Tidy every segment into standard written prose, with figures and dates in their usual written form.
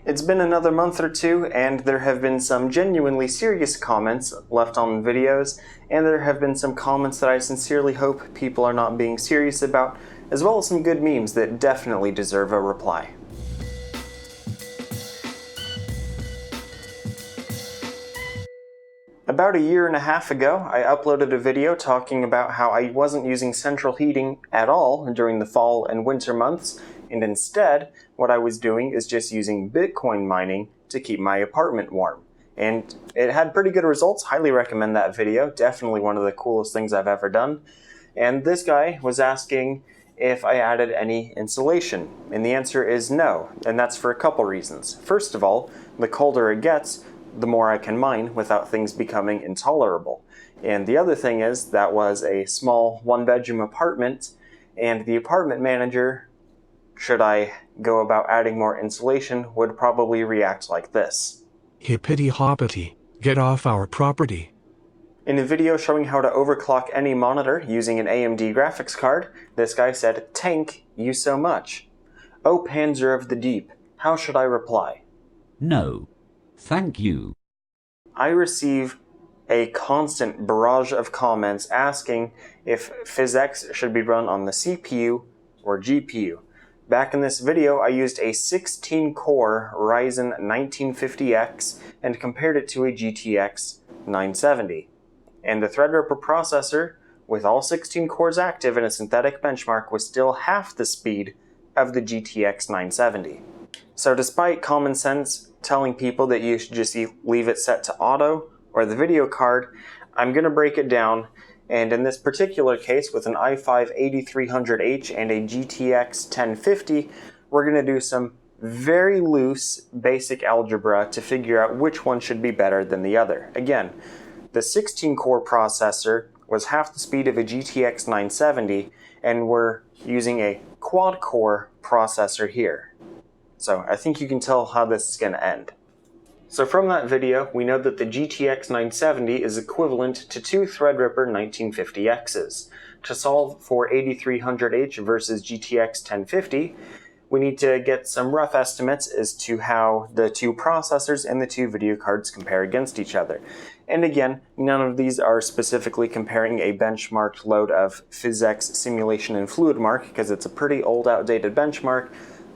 It's been another month or two, and there have been some genuinely serious comments left on videos, and there have been some comments that I sincerely hope people are not being serious about, as well as some good memes that definitely deserve a reply. About a year and a half ago, I uploaded a video talking about how I wasn't using central heating at all during the fall and winter months, and instead, what I was doing is just using Bitcoin mining to keep my apartment warm. And it had pretty good results. Highly recommend that video. Definitely one of the coolest things I've ever done. And this guy was asking if I added any insulation. And the answer is no. And that's for a couple reasons. First of all, the colder it gets, the more I can mine without things becoming intolerable. And the other thing is, that was a small one-bedroom apartment, and the apartment manager, should I go about adding more insulation, would probably react like this. Hippity hoppity, get off our property. In a video showing how to overclock any monitor using an AMD graphics card, this guy said, "Tank you so much. Oh Panzer of the Deep, how should I reply?" No. Thank you. I receive a constant barrage of comments asking if PhysX should be run on the CPU or GPU. Back in this video, I used a 16-core Ryzen 1950X and compared it to a GTX 970. And the Threadripper processor, with all 16 cores active in a synthetic benchmark, was still half the speed of the GTX 970. So despite common sense telling people that you should just leave it set to auto or the video card, I'm going to break it down, and in this particular case with an i5-8300H and a GTX 1050, we're going to do some very loose basic algebra to figure out which one should be better than the other. Again, the 16-core processor was half the speed of a GTX 970, and we're using a quad-core processor here. So I think you can tell how this is going to end. So from that video, we know that the GTX 970 is equivalent to two Threadripper 1950Xs. To solve for 8300H versus GTX 1050, we need to get some rough estimates as to how the two processors and the two video cards compare against each other. And again, none of these are specifically comparing a benchmarked load of PhysX simulation and FluidMark, because it's a pretty old, outdated benchmark,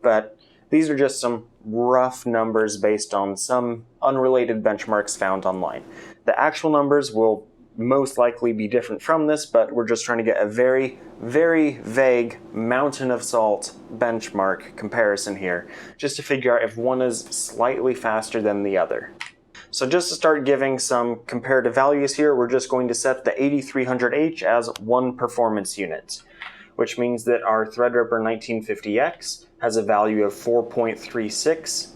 but these are just some rough numbers based on some unrelated benchmarks found online. The actual numbers will most likely be different from this, but we're just trying to get a very, very vague mountain of salt benchmark comparison here, just to figure out if one is slightly faster than the other. So just to start giving some comparative values here, we're just going to set the 8300H as one performance unit, which means that our Threadripper 1950X has a value of 4.36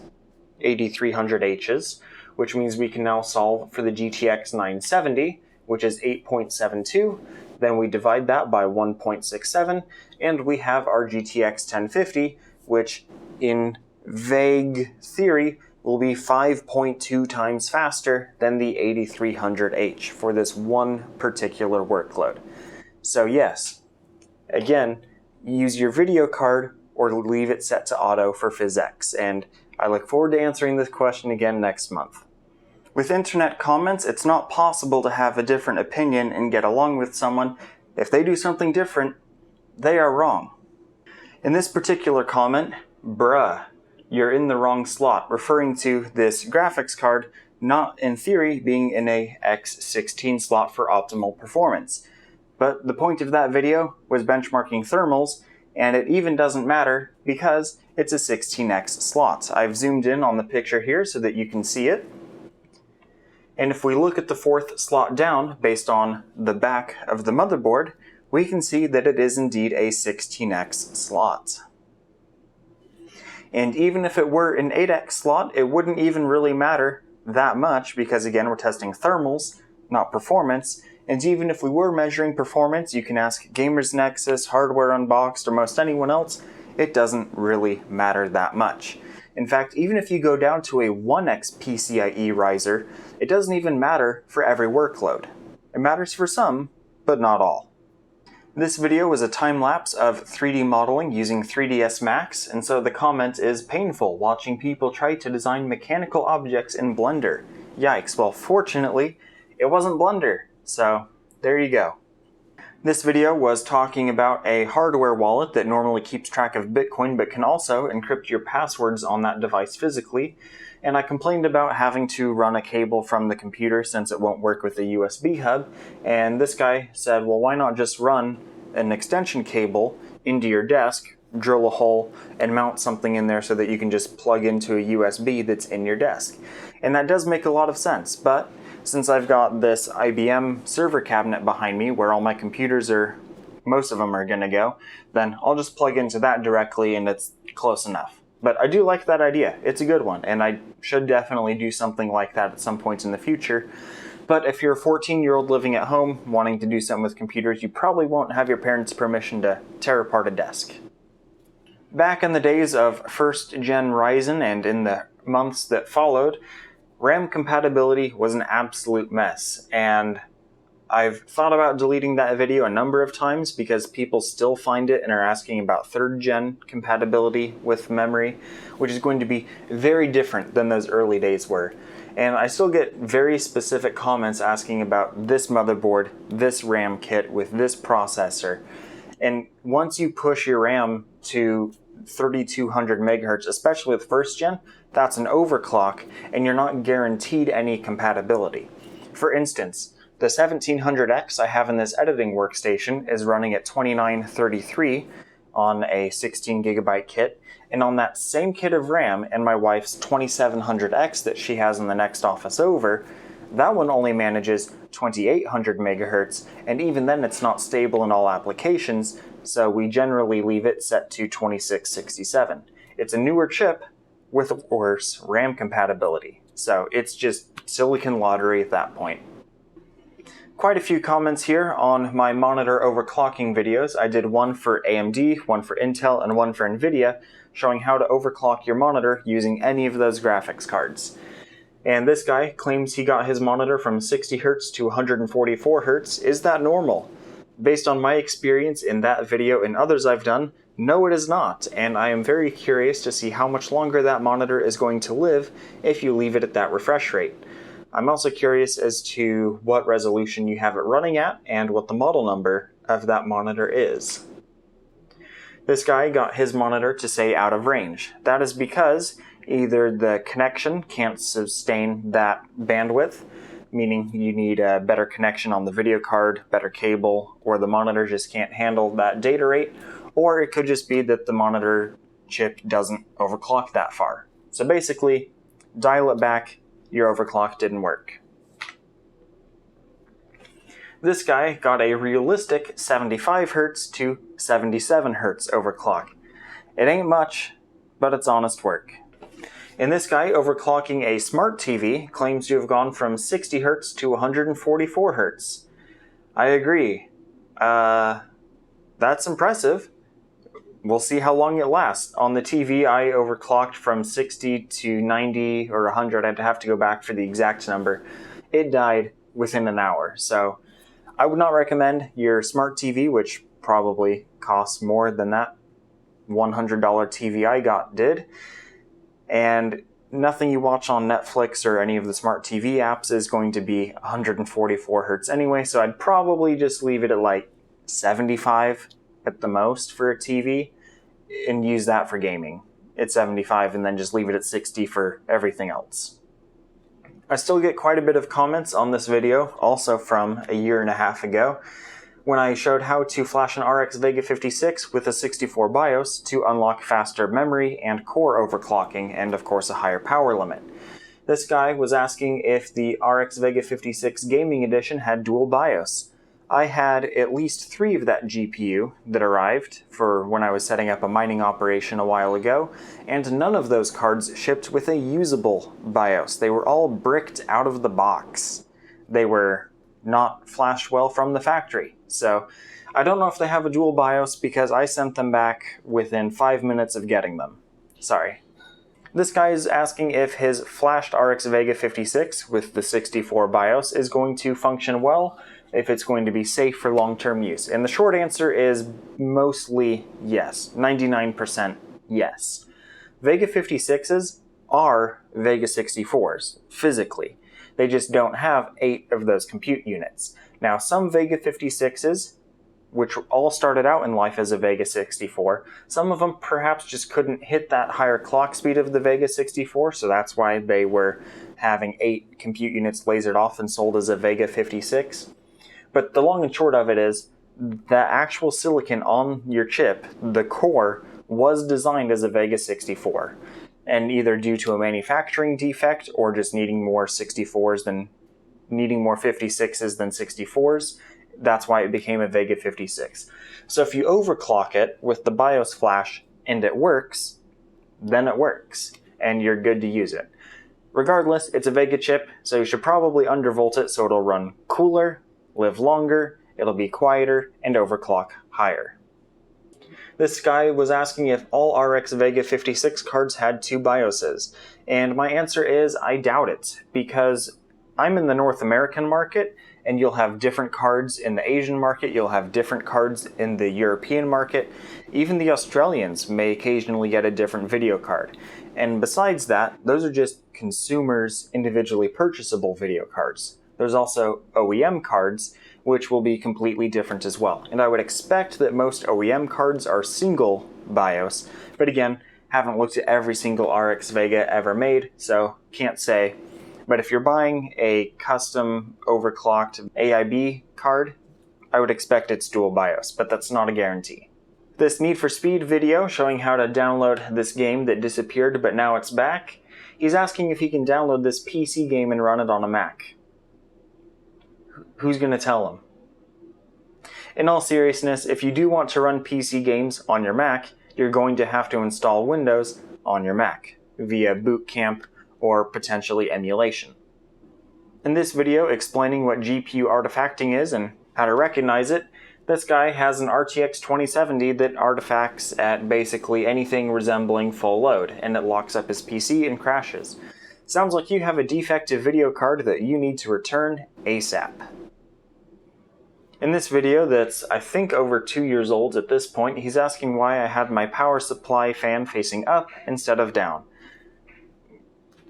8300Hs, which means we can now solve for the GTX 970, which is 8.72. Then we divide that by 1.67, and we have our GTX 1050, which in vague theory will be 5.2 times faster than the 8300H for this one particular workload. So yes, again, use your video card or leave it set to auto for PhysX, and I look forward to answering this question again next month. With internet comments, it's not possible to have a different opinion and get along with someone. If they do something different, they are wrong. In this particular comment, bruh, you're in the wrong slot, referring to this graphics card not in theory being in a X16 slot for optimal performance. But the point of that video was benchmarking thermals, and it even doesn't matter because it's a 16X slot. I've zoomed in on the picture here so that you can see it. And if we look at the fourth slot down based on the back of the motherboard, we can see that it is indeed a 16X slot. And even if it were an 8X slot, it wouldn't even really matter that much because, again, we're testing thermals, not performance. And even if we were measuring performance, you can ask Gamers Nexus, Hardware Unboxed, or most anyone else, it doesn't really matter that much. In fact, even if you go down to a 1X PCIe riser, it doesn't even matter for every workload. It matters for some, but not all. This video was a time-lapse of 3D modeling using 3ds Max, and so the comment is painful watching people try to design mechanical objects in Blender. Yikes, well fortunately, it wasn't Blender, so there you go. This video was talking about a hardware wallet that normally keeps track of Bitcoin but can also encrypt your passwords on that device physically, and I complained about having to run a cable from the computer since it won't work with the USB hub, and this guy said, well, why not just run an extension cable into your desk, drill a hole, and mount something in there so that you can just plug into a USB that's in your desk. And that does make a lot of sense, but since I've got this IBM server cabinet behind me where all my computers most of them are gonna go, then I'll just plug into that directly and it's close enough. But I do like that idea. It's a good one, and I should definitely do something like that at some point in the future. But if you're a 14-year-old living at home wanting to do something with computers, you probably won't have your parents' permission to tear apart a desk. Back in the days of 1st Gen Ryzen and in the months that followed, RAM compatibility was an absolute mess, and I've thought about deleting that video a number of times because people still find it and are asking about 3rd Gen compatibility with memory, which is going to be very different than those early days were. And I still get very specific comments asking about this motherboard, this RAM kit with this processor. And once you push your RAM to 3200 megahertz, especially with 1st Gen, that's an overclock and you're not guaranteed any compatibility. For instance, the 1700X I have in this editing workstation is running at 2933 on a 16 gigabyte kit, and on that same kit of RAM and my wife's 2700X that she has in the next office over, that one only manages 2800 megahertz, and even then it's not stable in all applications, so we generally leave it set to 2667. It's a newer chip with worse RAM compatibility, so it's just silicon lottery at that point. Quite a few comments here on my monitor overclocking videos. I did one for AMD, one for Intel, and one for NVIDIA, showing how to overclock your monitor using any of those graphics cards. And this guy claims he got his monitor from 60 Hz to 144 Hz. Is that normal? Based on my experience in that video and others I've done, no it is not, and I am very curious to see how much longer that monitor is going to live if you leave it at that refresh rate. I'm also curious as to what resolution you have it running at and what the model number of that monitor is. This guy got his monitor to say out of range. That is because either the connection can't sustain that bandwidth, meaning you need a better connection on the video card, better cable, or the monitor just can't handle that data rate, or it could just be that the monitor chip doesn't overclock that far. So basically, dial it back. Your overclock didn't work. This guy got a realistic 75 Hz to 77 Hz overclock. It ain't much, but it's honest work. And this guy overclocking a smart TV claims to have gone from 60 Hz to 144 Hz. I agree. That's impressive. We'll see how long it lasts. On the TV, I overclocked from 60 to 90 or 100. I'd have to go back for the exact number. It died within an hour. So I would not recommend your smart TV, which probably costs more than that $100 TV I got did. And nothing you watch on Netflix or any of the smart TV apps is going to be 144 Hertz anyway. So I'd probably just leave it at like 75 at the most for a TV and use that for gaming. It's 75 and then just leave it at 60 for everything else. I still get quite a bit of comments on this video, also from a year and a half ago, when I showed how to flash an RX Vega 56 with a 64 BIOS to unlock faster memory and core overclocking and of course a higher power limit. This guy was asking if the RX Vega 56 Gaming Edition had dual BIOS. I had at least 3 of that GPU that arrived for when I was setting up a mining operation a while ago, and none of those cards shipped with a usable BIOS. They were all bricked out of the box. They were not flashed well from the factory. So I don't know if they have a dual BIOS because I sent them back within 5 minutes of getting them. Sorry. This guy is asking if his flashed RX Vega 56 with the 64 BIOS is going to function well if it's going to be safe for long-term use. And the short answer is mostly yes, 99% yes. Vega 56s are Vega 64s, physically. They just don't have 8 of those compute units. Now, some Vega 56s, which all started out in life as a Vega 64, some of them perhaps just couldn't hit that higher clock speed of the Vega 64, so that's why they were having 8 compute units lasered off and sold as a Vega 56. But the long and short of it is, the actual silicon on your chip, the core, was designed as a Vega 64. And either due to a manufacturing defect or just needing more 56s than 64s, that's why it became a Vega 56. So if you overclock it with the BIOS flash and it works, then it works, and you're good to use it. Regardless, it's a Vega chip, so you should probably undervolt it so it'll run cooler, live longer, it'll be quieter, and overclock higher. This guy was asking if all RX Vega 56 cards had 2 BIOSes, and my answer is I doubt it, because I'm in the North American market, and you'll have different cards in the Asian market, you'll have different cards in the European market, even the Australians may occasionally get a different video card. And besides that, those are just consumers' individually purchasable video cards. There's also OEM cards, which will be completely different as well. And I would expect that most OEM cards are single BIOS, but again, haven't looked at every single RX Vega ever made, so can't say. But if you're buying a custom overclocked AIB card, I would expect it's dual BIOS, but that's not a guarantee. This Need for Speed video showing how to download this game that disappeared but now it's back, he's asking if he can download this PC game and run it on a Mac. Who's going to tell him? In all seriousness, if you do want to run PC games on your Mac, you're going to have to install Windows on your Mac via Boot Camp or potentially emulation. In this video explaining what GPU artifacting is and how to recognize it, this guy has an RTX 2070 that artifacts at basically anything resembling full load, and it locks up his PC and crashes. Sounds like you have a defective video card that you need to return ASAP. In this video that's I think over 2 years old at this point, he's asking why I had my power supply fan facing up instead of down.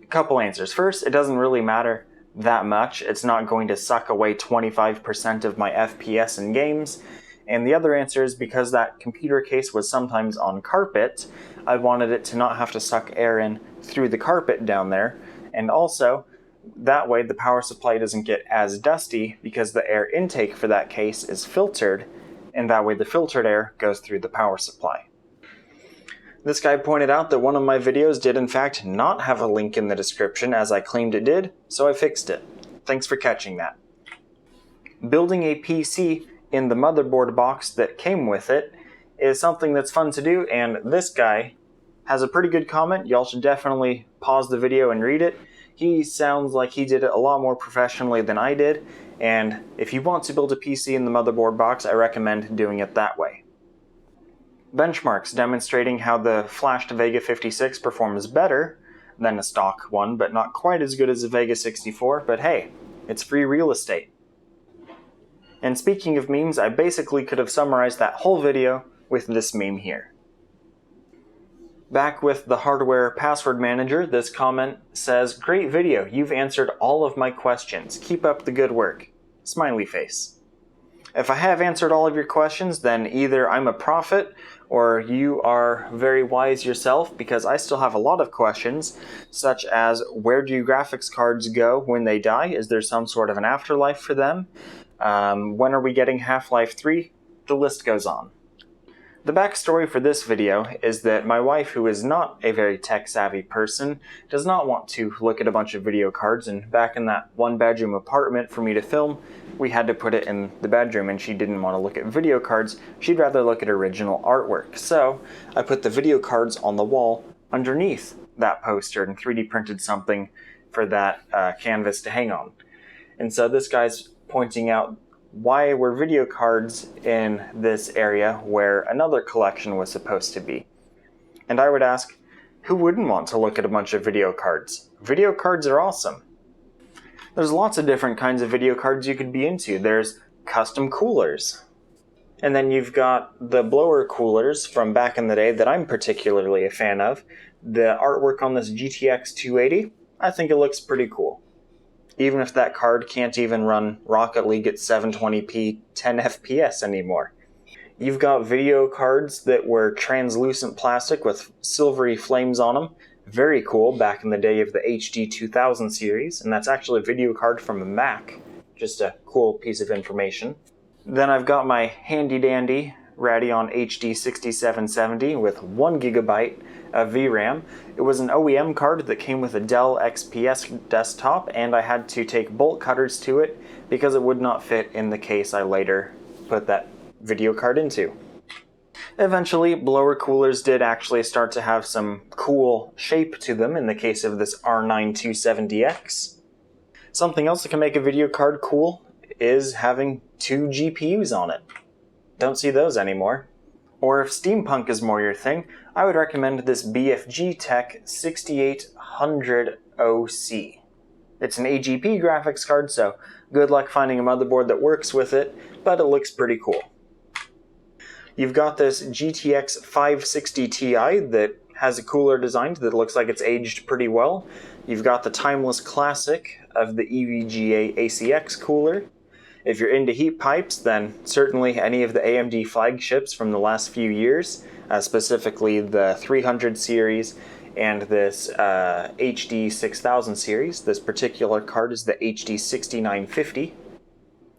Couple answers. First, it doesn't really matter that much. It's not going to suck away 25% of my FPS in games. And the other answer is because that computer case was sometimes on carpet, I wanted it to not have to suck air in through the carpet down there. And also, that way the power supply doesn't get as dusty because the air intake for that case is filtered, and that way the filtered air goes through the power supply. This guy pointed out that one of my videos did in fact not have a link in the description as I claimed it did, so I fixed it. Thanks for catching that. Building a PC in the motherboard box that came with it is something that's fun to do, and this guy has a pretty good comment. Y'all should definitely pause the video and read it. He sounds like he did it a lot more professionally than I did, and if you want to build a PC in the motherboard box, I recommend doing it that way. Benchmarks demonstrating how the flashed Vega 56 performs better than a stock one, but not quite as good as a Vega 64, but hey, it's free real estate. And speaking of memes, I basically could have summarized that whole video with this meme here. Back with the hardware password manager, this comment says, "Great video, you've answered all of my questions. Keep up the good work." Smiley face. If I have answered all of your questions, then either I'm a prophet or you are very wise yourself, because I still have a lot of questions, such as where do graphics cards go when they die? Is there some sort of an afterlife for them? When are we getting Half-Life 3? The list goes on. The backstory for this video is that my wife, who is not a very tech-savvy person, does not want to look at a bunch of video cards, and back in that one-bedroom apartment for me to film, we had to put it in the bedroom, and she didn't want to look at video cards. She'd rather look at original artwork. So I put the video cards on the wall underneath that poster and 3D printed something for that canvas to hang on. And so this guy's pointing out why were video cards in this area where another collection was supposed to be. And I would ask, who wouldn't want to look at a bunch of video cards? Video cards are awesome. There's lots of different kinds of video cards you could be into. There's custom coolers. And then you've got the blower coolers from back in the day that I'm particularly a fan of. The artwork on this GTX 280, I think it looks pretty cool. Even if that card can't even run Rocket League at 720p 10 FPS anymore. You've got video cards that were translucent plastic with silvery flames on them. Very cool, back in the day of the HD 2000 series, and that's actually a video card from a Mac. Just a cool piece of information. Then I've got my handy dandy Radeon HD 6770 with 1GB of VRAM. It was an OEM card that came with a Dell XPS desktop, and I had to take bolt cutters to it because it would not fit in the case I later put that video card into. Eventually, blower coolers did actually start to have some cool shape to them in the case of this R9 270X. Something else that can make a video card cool is having 2 GPUs on it. Don't see those anymore. Or if steampunk is more your thing, I would recommend this BFG Tech 6800 OC. It's an AGP graphics card, so good luck finding a motherboard that works with it, but it looks pretty cool. You've got this GTX 560 Ti that has a cooler design that looks like it's aged pretty well. You've got the timeless classic of the EVGA ACX cooler. If you're into heat pipes, then certainly any of the AMD flagships from the last few years, specifically the 300 series and this HD 6000 series. This particular card is the HD 6950.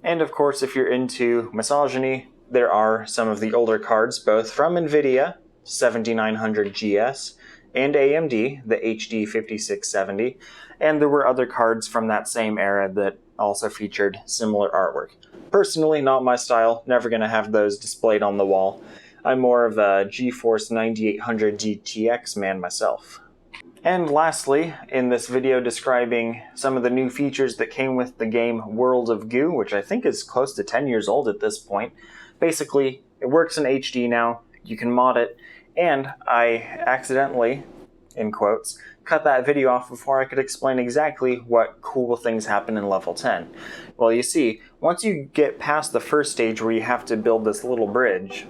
And of course, if you're into misogyny, there are some of the older cards, both from NVIDIA, 7900 GS, and AMD, the HD 5670, and there were other cards from that same era that also featured similar artwork. Personally, not my style, never going to have those displayed on the wall. I'm more of a GeForce 9800 GTX man myself. And lastly, in this video describing some of the new features that came with the game World of Goo, which I think is close to 10 years old at this point. Basically, it works in HD now, you can mod it, and I accidentally, in quotes, cut that video off before I could explain exactly what cool things happen in level 10. Well, you see, once you get past the first stage where you have to build this little bridge,